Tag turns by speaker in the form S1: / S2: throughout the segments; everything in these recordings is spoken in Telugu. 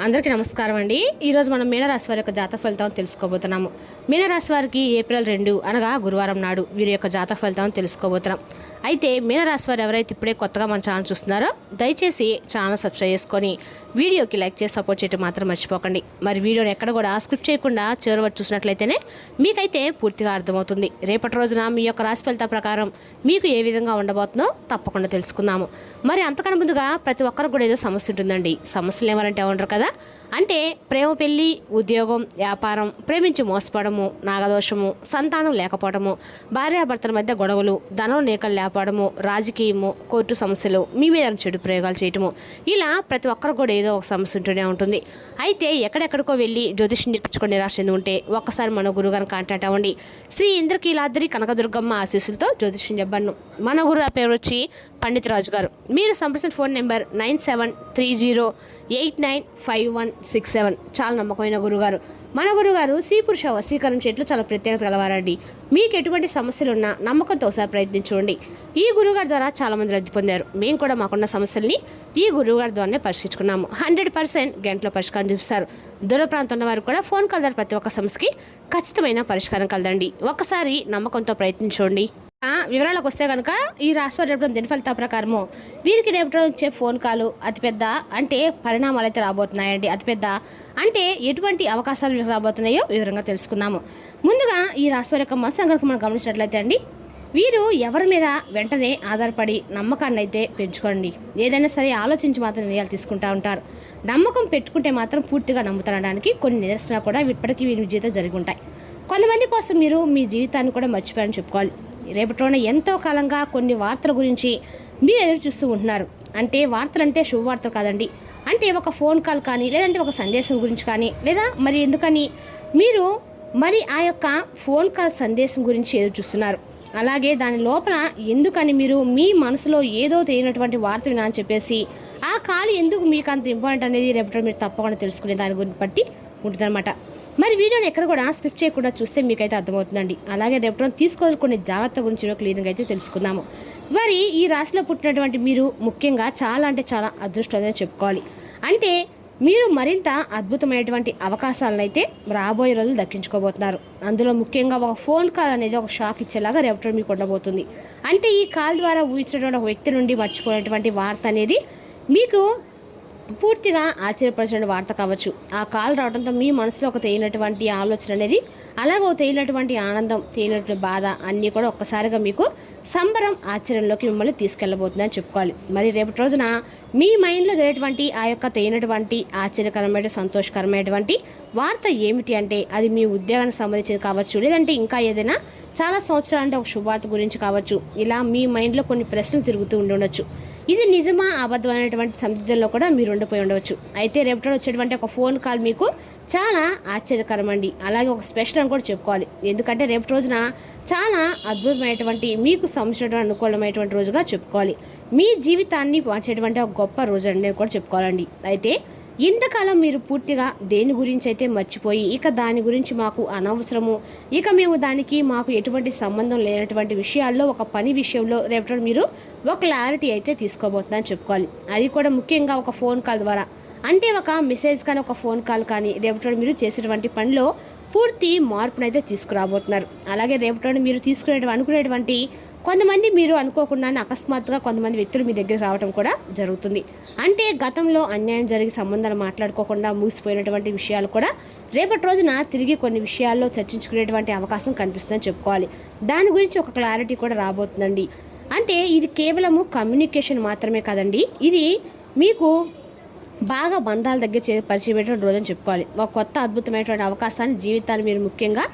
S1: అందరికీ నమస్కారం అండి. ఈరోజు మనం మీనరాశి వారి యొక్క జాతక ఫలితాలను తెలుసుకోబోతున్నాము. మీనరాశి వారికి ఏప్రిల్ 2 అనగా గురువారం నాడు వీరి యొక్క జాతక ఫలితాలను తెలుసుకోబోతున్నాం. అయితే మీనరాశి వారు ఎవరైతే ఇప్పుడే కొత్తగా మన ఛానల్ చూస్తున్నారో దయచేసి ఛానల్ సబ్స్క్రైబ్ చేసుకొని వీడియోకి లైక్ చేసి సపోర్ట్ చేయడం మాత్రం మర్చిపోకండి. మరి వీడియోని ఎక్కడ కూడా స్క్రిప్ట్ చేయకుండా చివరి వరకు చూసినట్లయితేనే మీకైతే పూర్తిగా అర్థమవుతుంది. రేపటి రోజున మీ యొక్క రాశి ఫలితాల ప్రకారం మీకు ఏ విధంగా ఉండబోతుందో తప్పకుండా తెలుసుకుందాము. మరి అంతకన్నా ముందుగా ప్రతి ఒక్కరికి కూడా ఏదో సమస్య ఉంటుందండి. సమస్యలు ఎవరంటే ఉండరు కదా. అంటే ప్రేమ, పెళ్లి, ఉద్యోగం, వ్యాపారం, ప్రేమించి మోసపోవడము, నాగదోషము, సంతానం లేకపోవడము, భార్యాభర్తల మధ్య గొడవలు, ధనం నేకలు లేకపోవడము, రాజకీయము, కోర్టు సమస్యలు, మీ మీద చెడు ప్రయోగాలు చేయటము, ఇలా ప్రతి ఒక్కరు కూడా ఏదో ఒక సమస్య ఉంటూనే ఉంటుంది. అయితే ఎక్కడెక్కడికో వెళ్ళి జ్యోతిష్యం నేర్చుకొని నిరాశ చెంది ఉంటే ఒక్కసారి మన గురువుగారిని కాంటాక్ట్ అవ్వండి. శ్రీ ఇంద్రకీలాద్రి కనకదుర్గమ్మ ఆశీస్సులతో జ్యోతిష్యం చెప్పను. మన గురువు పేరు వచ్చి పండిత్ రాజు గారు. మీరు సంప్రదించిన ఫోన్ నెంబర్ 9730895167. చాలా నమ్మకమైన గురుగారు. మన గురుగారు స్త్రీ పురుష వశీకరణ చెట్లు చాలా ప్రత్యేకత గలవారండి. మీకు ఎటువంటి సమస్యలున్నా నమ్మకంతో ఒకసారి ప్రయత్నించండి. ఈ గురుగారి ద్వారా చాలామంది లబ్ధి పొందారు. మేము కూడా మాకున్న సమస్యల్ని ఈ గురువుగారి ద్వారానే పరిష్కరించుకున్నాము. 100% గంటలో పరిష్కారం చూపిస్తారు. దూర ప్రాంతం ఉన్న వారు కూడా ఫోన్ కాల్ ద్వారా ప్రతి ఒక్క సమస్యకి ఖచ్చితమైన పరిష్కారం కలదండి. ఒక్కసారి నమ్మకంతో ప్రయత్నించండి. వివరాలకు వస్తే కనుక ఈ రాశివారి రేపటి దిన ఫలితాల ప్రకారము వీరికి రేపటి వచ్చే ఫోన్ కాలు అతిపెద్ద అంటే పరిణామాలు అయితే రాబోతున్నాయండి. అతిపెద్ద అంటే ఎటువంటి అవకాశాలు వీరికి రాబోతున్నాయో వివరంగా తెలుసుకుందాము. ముందుగా ఈ రాశివారి యొక్క మనసు కనుక మనం గమనించినట్లయితే అండి, వీరు ఎవరి మీద వెంటనే ఆధారపడి నమ్మకాన్ని అయితే పెంచుకోండి. ఏదైనా సరే ఆలోచించి మాత్రం నిర్ణయాలు తీసుకుంటూ ఉంటారు. నమ్మకం పెట్టుకుంటే మాత్రం పూర్తిగా నమ్ముతానడానికి కొన్ని నిదర్శనాలు కూడా ఇప్పటికీ వీరి జీవితం జరిగి ఉంటాయి. కొంతమంది కోసం మీరు మీ జీవితాన్ని కూడా మర్చిపోయారని చెప్పుకోవాలి. రేపటి రోజున ఎంతో కాలంగా కొన్ని వార్తల గురించి మీరు ఎదురు చూస్తూ ఉంటున్నారు. అంటే వార్తలు అంటే శుభవార్తలు కాదండి. అంటే ఒక ఫోన్ కాల్ కానీ, లేదంటే ఒక సందేశం గురించి కానీ, లేదా మరి ఎందుకని మీరు మరి ఆ యొక్క ఫోన్ కాల్ సందేశం గురించి ఎదురు చూస్తున్నారు. అలాగే దాని లోపల ఎందుకని మీరు మీ మనసులో ఏదో తెలియనటువంటి వార్తలు అని చెప్పేసి ఆ కాల్ ఎందుకు మీకు అంత ఇంపార్టెంట్ అనేది రేపటి మీరు తప్పకుండా తెలుసుకునే దాని గురించి బట్టి ఉంటుందన్నమాట. మరి వీడియోని ఎక్కడ కూడా స్క్రిప్ట్ చేయకుండా చూస్తే మీకైతే అర్థమవుతుందండి. అలాగే రేపటి తీసుకోవాల్సిన కొన్ని జాగ్రత్త గురించి క్లియర్గా అయితే తెలుసుకుందాము. మరి ఈ రాశిలో పుట్టినటువంటి మీరు ముఖ్యంగా చాలా అంటే చాలా అదృష్టంగా చెప్పుకోవాలి. అంటే మీరు మరింత అద్భుతమైనటువంటి అవకాశాలను అయితే రాబోయే రోజులు దక్కించుకోబోతున్నారు. అందులో ముఖ్యంగా ఒక ఫోన్ కాల్ అనేది ఒక షాక్ ఇచ్చేలాగా రేపటి మీకు ఉండబోతుంది. అంటే ఈ కాల్ ద్వారా ఊహించినటువంటి ఒక వ్యక్తి నుండి మర్చిపోయినటువంటి వార్త అనేది మీకు పూర్తిగా ఆశ్చర్యపరిచిన వార్త కావచ్చు. ఆ కాల్ రావడంతో మీ మనసులో ఒక తేలినటువంటి ఆలోచన అనేది, అలాగే ఒక తేలినటువంటి ఆనందం, తేలినటువంటి బాధ అన్నీ కూడా ఒక్కసారిగా మీకు సంబరం, ఆశ్చర్యంలోకి మిమ్మల్ని తీసుకెళ్ళబోతుందని చెప్పుకోవాలి. మరి రేపటి రోజున మీ మైండ్లో జరిగేటువంటి ఆ యొక్క తేలినటువంటి ఆశ్చర్యకరమైన, సంతోషకరమైనటువంటి వార్త ఏమిటి అంటే అది మీ ఉద్యోగానికి సంబంధించింది కావచ్చు, లేదంటే ఇంకా ఏదైనా చాలా సంవత్సరాలంటే ఒక శుభవార్త గురించి కావచ్చు. ఇలా మీ మైండ్లో కొన్ని ప్రశ్నలు తిరుగుతూ ఉండవచ్చు. ఇది నిజమా అబద్ధమైనటువంటి సందిగ్ధంలో కూడా మీరు ఉండిపోయి ఉండవచ్చు. అయితే రేపటి వచ్చేటువంటి ఒక ఫోన్ కాల్ మీకు చాలా ఆశ్చర్యకరం అండి. అలాగే ఒక స్పెషల్ అని కూడా చెప్పుకోవాలి. ఎందుకంటే రేపటి రోజున చాలా అద్భుతమైనటువంటి, మీకు సంబంధించినటువంటి అనుకూలమైనటువంటి రోజుగా చెప్పుకోవాలి. మీ జీవితాన్ని మార్చేటువంటి ఒక గొప్ప రోజు అని కూడా చెప్పుకోవాలండి. అయితే ఇంతకాలం మీరు పూర్తిగా దేని గురించి అయితే మర్చిపోయి ఇక దాని గురించి మాకు అనవసరము, ఇక మేము దానికి మాకు ఎటువంటి సంబంధం లేనటువంటి విషయాల్లో ఒక పని విషయంలో రేపటి మీరు ఒక క్లారిటీ అయితే తీసుకోబోతుందని చెప్పుకోవాలి. అది కూడా ముఖ్యంగా ఒక ఫోన్ కాల్ ద్వారా, అంటే ఒక మెసేజ్ కానీ ఒక ఫోన్ కాల్ కానీ రేపటి మీరు చేసేటువంటి పనిలో పూర్తి మార్పునైతే తీసుకురాబోతున్నారు. అలాగే రేపటి మీరు అనుకునేటువంటి కొంతమంది మీరు అనుకోకుండానే అకస్మాత్తుగా కొంతమంది వ్యక్తులు మీ దగ్గర రావడం కూడా జరుగుతుంది. అంటే గతంలో అన్యాయం జరిగి సంబంధాలు మాట్లాడుకోకుండా ముగిసిపోయినటువంటి విషయాలు కూడా రేపటి రోజున తిరిగి కొన్ని విషయాల్లో చర్చించుకునేటువంటి అవకాశం కనిపిస్తుందని చెప్పుకోవాలి. దాని గురించి ఒక క్లారిటీ కూడా రాబోతుందండి. అంటే ఇది కేవలము కమ్యూనికేషన్ మాత్రమే కాదండి, ఇది మీకు బాగా బంధాల దగ్గర పరిచయం పెట్టిన రోజని చెప్పుకోవాలి. ఒక కొత్త అద్భుతమైనటువంటి అవకాశాన్ని జీవితాన్ని మీరు ముఖ్యంగా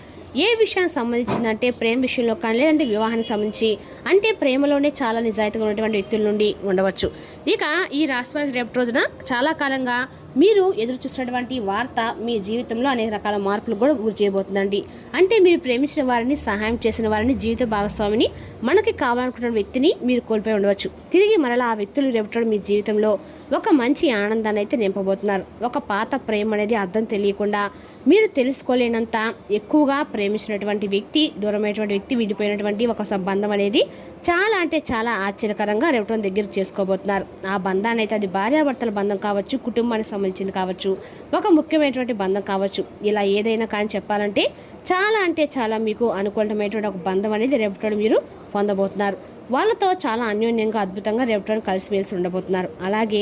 S1: ఏ విషయానికి సంబంధించిందంటే ప్రేమ విషయంలో కానీ, లేదంటే వివాహానికి సంబంధించి, అంటే ప్రేమలోనే చాలా నిజాయితీగా ఉన్నటువంటి వ్యక్తుల నుండి ఉండవచ్చు. ఇక ఈ రాశివారికి రేపటి రోజున చాలా కాలంగా మీరు ఎదురు చూసినటువంటి వార్త మీ జీవితంలో అనేక రకాల మార్పులు కూడా గురి చేయబోతుందండి. అంటే మీరు ప్రేమించిన వారిని, సహాయం చేసిన వారిని, జీవిత భాగస్వామిని, మనకి కావాలనుకున్న వ్యక్తిని మీరు కోల్పోయి ఉండవచ్చు. తిరిగి మరలా ఆ వ్యక్తులు రేపటి మీ జీవితంలో ఒక మంచి ఆనందాన్ని అయితే నింపబోతున్నారు. ఒక పాత ప్రేమ అనేది అర్థం తెలియకుండా మీరు తెలుసుకోలేనంత ఎక్కువగా ప్రేమించినటువంటి వ్యక్తి, దూరమైనటువంటి వ్యక్తి, విడిపోయినటువంటి ఒక సంబంధం అనేది చాలా అంటే చాలా ఆశ్చర్యకరంగా రేపటి దగ్గర చేసుకోబోతున్నారు. ఆ బంధాన్ని అయితే అది భార్యాభర్తల బంధం కావచ్చు, కుటుంబానికి సంబంధించింది కావచ్చు, ఒక ముఖ్యమైనటువంటి బంధం కావచ్చు, ఇలా ఏదైనా కానీ చెప్పాలంటే చాలా అంటే చాలా మీకు అనుకూలమైనటువంటి ఒక బంధం అనేది రేపటి మీరు పొందబోతున్నారు. వాళ్ళతో చాలా అన్యోన్యంగా అద్భుతంగా రేపటి కలిసిమెలిసి ఉండబోతున్నారు. అలాగే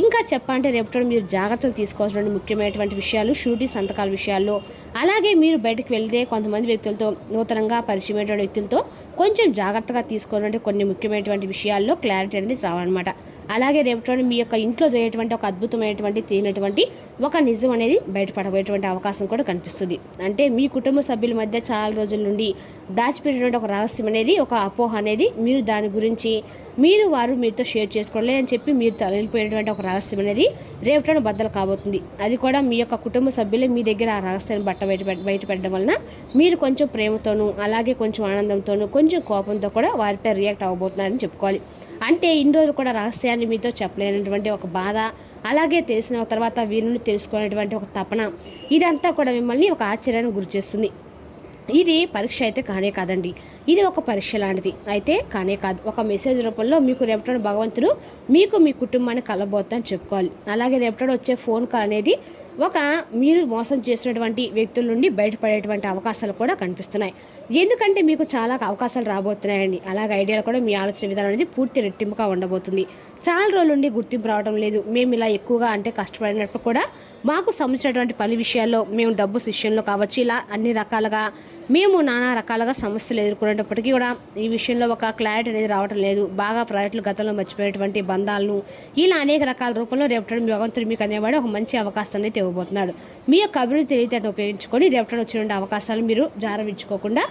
S1: ఇంకా చెప్పాలంటే రేపటి మీరు జాగ్రత్తలు తీసుకోవాల్సిన ముఖ్యమైనటువంటి విషయాలు షూరిటీ సంతకాల విషయాల్లో, అలాగే మీరు బయటకు వెళ్తే కొంతమంది వ్యక్తులతో, నూతనంగా పరిచయమైనటువంటి వ్యక్తులతో కొంచెం జాగ్రత్తగా తీసుకోవాలంటే కొన్ని ముఖ్యమైనటువంటి విషయాల్లో క్లారిటీ అనేది రావాలన్నమాట. అలాగే రేపటి మీ యొక్క ఇంట్లో జరిగేటువంటి ఒక అద్భుతమైనటువంటి తెలియనటువంటి ఒక నిజం అనేది బయటపడబోయేటువంటి అవకాశం కూడా కనిపిస్తుంది. అంటే మీ కుటుంబ సభ్యుల మధ్య చాలా రోజుల నుండి దాచిపెట్టినటువంటి ఒక రహస్యం అనేది, ఒక అపోహ అనేది, మీరు దాని గురించి వారు మీతో షేర్ చేసుకోవాలి అని చెప్పి మీరు వెళ్ళిపోయినటువంటి ఒక రహస్యం అనేది రేపటి బద్దలు కాబోతుంది. అది కూడా మీ యొక్క కుటుంబ సభ్యులే మీ దగ్గర ఆ రహస్యాన్ని బయటపెట్టడం వలన మీరు కొంచెం ప్రేమతోనూ, అలాగే కొంచెం ఆనందంతోనూ, కొంచెం కోపంతో కూడా వారిపై రియాక్ట్ అవ్వబోతున్నారని చెప్పుకోవాలి. అంటే ఇన్ని రోజులు కూడా రహస్యాన్ని మీతో చెప్పలేనటువంటి ఒక బాధ, అలాగే తెలిసిన తర్వాత వీరి నుండి తెలుసుకునేటువంటి ఒక తపన, ఇదంతా కూడా మిమ్మల్ని ఒక ఆశ్చర్యానికి గురి చేస్తుంది. ఇది పరీక్ష అయితే కానే కాదండి, ఇది ఒక పరీక్ష లాంటిది అయితే కానే కాదు. ఒక మెసేజ్ రూపంలో మీకు రేపటి భగవంతుడు మీకు మీ కుటుంబాన్ని కలబోతుందని చెప్పుకోవాలి. అలాగే రేపటి వచ్చే ఫోన్ కాల్ అనేది ఒక మీరు మోసం చేసినటువంటి వ్యక్తుల నుండి బయటపడేటువంటి అవకాశాలు కూడా కనిపిస్తున్నాయి. ఎందుకంటే మీకు చాలా అవకాశాలు రాబోతున్నాయండి. అలాగే ఐడియాలు కూడా మీ ఆలోచన విధానం అనేది పూర్తి రెట్టింపుగా ఉండబోతుంది. చాలా రోజుల నుండి గుర్తింపు రావడం లేదు, మేము ఇలా ఎక్కువగా అంటే కష్టపడినప్పుడు కూడా మాకు సంబంధించినటువంటి పని విషయాల్లో, మేము డబ్బు విషయంలో కావచ్చు, ఇలా అన్ని రకాలుగా మేము నానా రకాలుగా సమస్యలు ఎదుర్కొనేటప్పటికీ కూడా ఈ విషయంలో ఒక క్లారిటీ అనేది రావడం లేదు. బాగా ప్రాజెక్టులు గతంలో మర్చిపోయేటువంటి బంధాలను ఇలా అనేక రకాల రూపంలో రేపటి భగవంతుడు మీకు అనేవాడు ఒక మంచి అవకాశాన్ని ఇవ్వబోతున్నాడు. మీ యొక్క అభివృద్ధి తెలివితేటను ఉపయోగించుకొని రేపటి వచ్చిన అవకాశాలు మీరు జారవించుకోకుండా,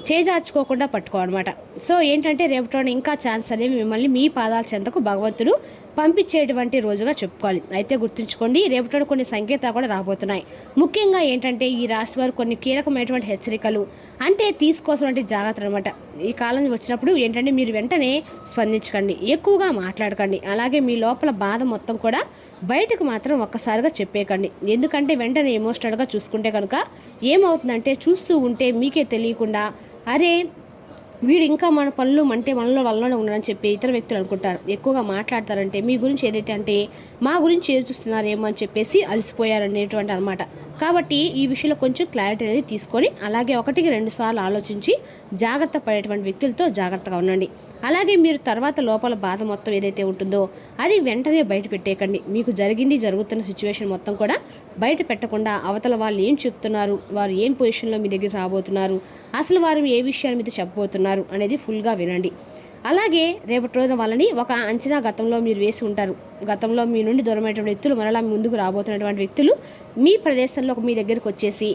S1: చేజార్చుకోకుండా పట్టుకోవాలన్నమాట. సో ఏంటంటే రేపటి ఇంకా ఛాన్స్ అనేవి మిమ్మల్ని మీ పాదాల చెంతకు భగవంతుడు పంపించేటువంటి రోజుగా చెప్పుకోవాలి. అయితే గుర్తుంచుకోండి, రేపటి కొన్ని సంకేతాలు కూడా రాబోతున్నాయి. ముఖ్యంగా ఏంటంటే ఈ రాశి వారు కొన్ని కీలకమైనటువంటి హెచ్చరికలు అంటే తీసుకోవాల్సినటువంటి జాగ్రత్తలు అనమాట. ఈ కాలం వచ్చినప్పుడు ఏంటంటే మీరు వెంటనే స్పందించకండి, ఎక్కువగా మాట్లాడకండి, అలాగే మీ లోపల బాధ మొత్తం కూడా బయటకు మాత్రం ఒక్కసారిగా చెప్పేయకండి. ఎందుకంటే వెంటనే ఎమోషనల్గా చూసుకుంటే కనుక ఏమవుతుందంటే చూస్తూ ఉంటే మీకే తెలియకుండా అరే వీడు ఇంకా మన పనులు అంటే మనలో వల్లనే ఉన్నారని చెప్పి ఇతర వ్యక్తులు అనుకుంటారు. ఎక్కువగా మాట్లాడతారంటే మీ గురించి ఏదైతే అంటే మా గురించి ఏది చూస్తున్నారేమో అని చెప్పేసి అలసిపోయారనేటువంటి అనమాట. కాబట్టి ఈ విషయంలో కొంచెం క్లారిటీ అనేది తీసుకొని, అలాగే 1-2 సార్లు ఆలోచించి జాగ్రత్త పడేటువంటి వ్యక్తులతో జాగ్రత్తగా ఉండండి. అలాగే మీరు తర్వాత లోపల బాధ మొత్తం ఏదైతే ఉంటుందో అది వెంటనే బయట పెట్టేయకండి. మీకు జరుగుతున్న సిచ్యువేషన్ మొత్తం కూడా బయట పెట్టకుండా అవతల వాళ్ళు ఏం చెప్తున్నారు, వారు ఏం పొజిషన్లో మీ దగ్గర రాబోతున్నారు, అసలు వారు ఏ విషయాన్ని మీద చెప్పబోతున్నారు అనేది ఫుల్గా వినండి. అలాగే రేపటి రోజున వాళ్ళని ఒక అంచనా గతంలో మీరు వేసి ఉంటారు. గతంలో మీ నుండి దూరమైనటువంటి వ్యక్తులు మరలా ముందుకు రాబోతున్నటువంటి వ్యక్తులు మీ ప్రదేశంలో మీ దగ్గరికి వచ్చేసి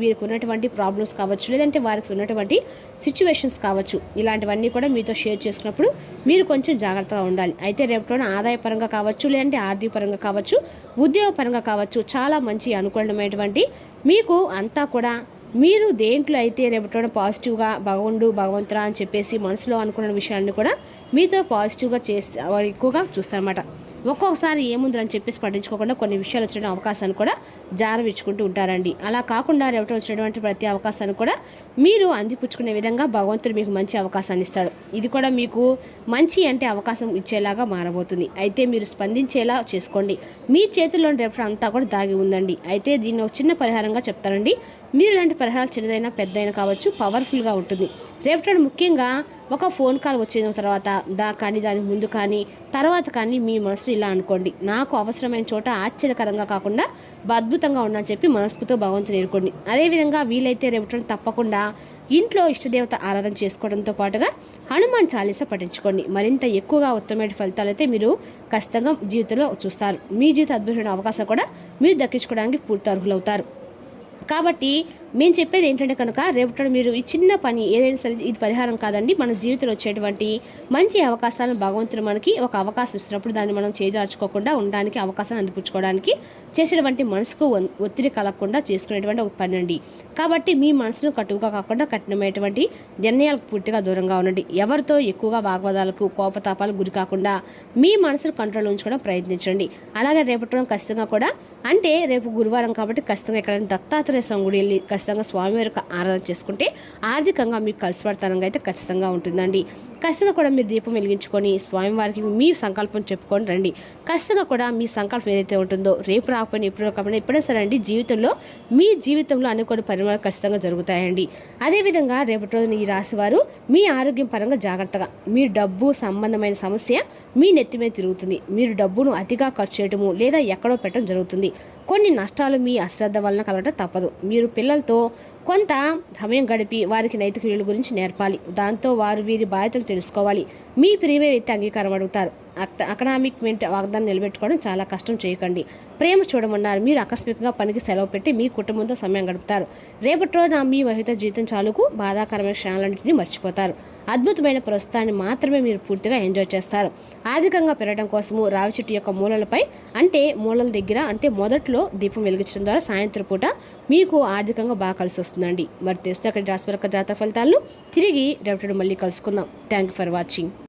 S1: వీరికి ఉన్నటువంటి ప్రాబ్లమ్స్ కావచ్చు, లేదంటే వారికి ఉన్నటువంటి సిచ్యువేషన్స్ కావచ్చు, ఇలాంటివన్నీ కూడా మీతో షేర్ చేసుకున్నప్పుడు మీరు కొంచెం జాగ్రత్తగా ఉండాలి. అయితే రేపటి ఆదాయపరంగా కావచ్చు, లేదంటే ఆర్థిక పరంగా కావచ్చు, ఉద్యోగపరంగా కావచ్చు, చాలా మంచి అనుకూలమైనటువంటి మీకు అంతా కూడా మీరు దేంట్లో అయితే రేపటి పాజిటివ్గా భగవంతురా అని చెప్పేసి మనసులో అనుకున్న విషయాన్ని కూడా మీతో పాజిటివ్గా చేసి ఎక్కువగా చూస్తారన్నమాట. ఒక్కొక్కసారి ఏముందని చెప్పేసి పట్టించుకోకుండా కొన్ని విషయాలు వచ్చిన అవకాశాన్ని కూడా జారవిచ్చుకుంటూ ఉంటారండి. అలా కాకుండా రేపటి వచ్చినటువంటి ప్రతి అవకాశాన్ని కూడా మీరు అందిపుచ్చుకునే విధంగా భగవంతుడు మీకు మంచి అవకాశాన్ని ఇస్తాడు. ఇది కూడా మీకు మంచి అంటే అవకాశం ఇచ్చేలాగా మారబోతుంది. అయితే మీరు స్పందించేలా చేసుకోండి. మీ చేతుల్లో రేపటి అంతా కూడా దాగి ఉందండి. అయితే దీన్ని ఒక చిన్న పరిహారంగా చెప్తారండి. మీరు ఇలాంటి పరిహారాలు చిన్నదైనా పెద్దదైనా కావచ్చు, పవర్ఫుల్గా ఉంటుంది. రేపటి ముఖ్యంగా ఒక ఫోన్ కాల్ వచ్చిన తర్వాత దానికి ముందు కానీ తర్వాత కానీ మీ మనసు ఇలా అనుకోండి, నాకు అవసరమైన చోట ఆశ్చర్యకరంగా కాకుండా అద్భుతంగా ఉండని చెప్పి మనస్ఫూర్తితో భగవంతుని ఎదుర్కోండి. అదేవిధంగా వీలైతే రేపటి తప్పకుండా ఇంట్లో ఇష్టదేవత ఆరాధన చేసుకోవడంతో పాటుగా హనుమాన్ చాలీసా పఠించుకోండి. మరింత ఎక్కువగా ఉత్తమమైన ఫలితాలు అయితే మీరు ఖచ్చితంగా జీవితంలో చూస్తారు. మీ జీవిత అద్భుతమైన అవకాశం కూడా మీరు దక్కించుకోవడానికి పూర్తి అర్హులవుతారు. కాబట్టి మేము చెప్పేది ఏంటంటే కనుక రేపటి మీరు ఈ చిన్న పని ఏదైనా సరే ఇది పరిహారం కాదండి. మన జీవితంలో వచ్చేటువంటి మంచి అవకాశాలను భగవంతుడు మనకి ఒక అవకాశం ఇస్తున్నప్పుడు దాన్ని మనం చేజార్చుకోకుండా ఉండడానికి అవకాశాన్ని అందిపుచ్చుకోవడానికి చేసేటువంటి మనసుకు ఒత్తిడి కలగకుండా చేసుకునేటువంటి ఒక పని అండి. కాబట్టి మీ మనసును కటువుగా కాకుండా కఠినమైనటువంటి నిర్ణయాలకు పూర్తిగా దూరంగా ఉండండి. ఎవరితో ఎక్కువగా వాగ్వాదాలకు కోపతాపాలకు గురి కాకుండా మీ మనసును కంట్రోల్ ఉంచుకోవడం ప్రయత్నించండి. అలాగే రేపటి రోజు ఖచ్చితంగా కూడా అంటే రేపు గురువారం కాబట్టి ఖచ్చితంగా ఎక్కడైనా దత్తాత్రేయ స్వామి గుడి వెళ్ళి ఖచ్చితంగా స్వామివారి యొక్క ఆరాధన చేసుకుంటే ఆర్థికంగా మీకు కలిసి పడతానంగా అయితే ఖచ్చితంగా ఉంటుందండి. ఖచ్చితంగా కూడా మీరు దీపం వెలిగించుకొని స్వామివారికి మీ సంకల్పం చెప్పుకొని రండి. ఖచ్చితంగా కూడా మీ సంకల్పం ఏదైతే ఉంటుందో రేపు రాకపోయినా ఎప్పుడు రాకపోయినా ఎప్పుడైనా సరే అండి జీవితంలో మీ జీవితంలో అనుకోని పరిమాణాలు ఖచ్చితంగా జరుగుతాయండి. అదేవిధంగా రేపటి రోజున ఈ రాశి వారు మీ ఆరోగ్యం పరంగా జాగ్రత్తగా మీ డబ్బు సంబంధమైన సమస్య మీ నెత్తి మీద తిరుగుతుంది. మీరు డబ్బును అతిగా ఖర్చు చేయడము లేదా ఎక్కడో పెట్టడం జరుగుతుంది. కొన్ని నష్టాలు మీ అశ్రద్ధ వలన కలగటం తప్పదు. మీరు పిల్లలతో కొంత సమయం గడిపి వారికి నైతిక విలువల గురించి నేర్పాలి. దాంతో వారు వీరి బాధ్యతలు తెలుసుకోవాలి. మీ ప్రియమైన వ్యక్తి అంగీకారం అడుగుతారు. అకనామిక్ వాగ్దానం నిలబెట్టుకోవడం చాలా కష్టం చేయకండి. ప్రేమ చూడమన్నారు. మీరు ఆకస్మికంగా పనికి సెలవు పెట్టి మీ కుటుంబంతో సమయం గడుపుతారు. రేపటి రోజున మీ వైవిత జీవితం చాలుకు బాధాకరమైన క్షణాలన్నింటినీ మర్చిపోతారు. అద్భుతమైన ప్రస్తుతాన్ని మాత్రమే మీరు పూర్తిగా ఎంజాయ్ చేస్తారు. ఆర్థికంగా పెరగడం కోసము రావి చెట్టు యొక్క మూలలపై అంటే మూలల దగ్గర అంటే మొదట్లో దీపం వెలిగించడం ద్వారా సాయంత్రం పూట మీకు ఆర్థికంగా బాగా కలిసి వస్తుందండి. మరి తెస్తే అక్కడి రాశి జాతక ఫలితాలను తిరిగి రేపటి మళ్ళీ కలుసుకుందాం. Thank you for watching.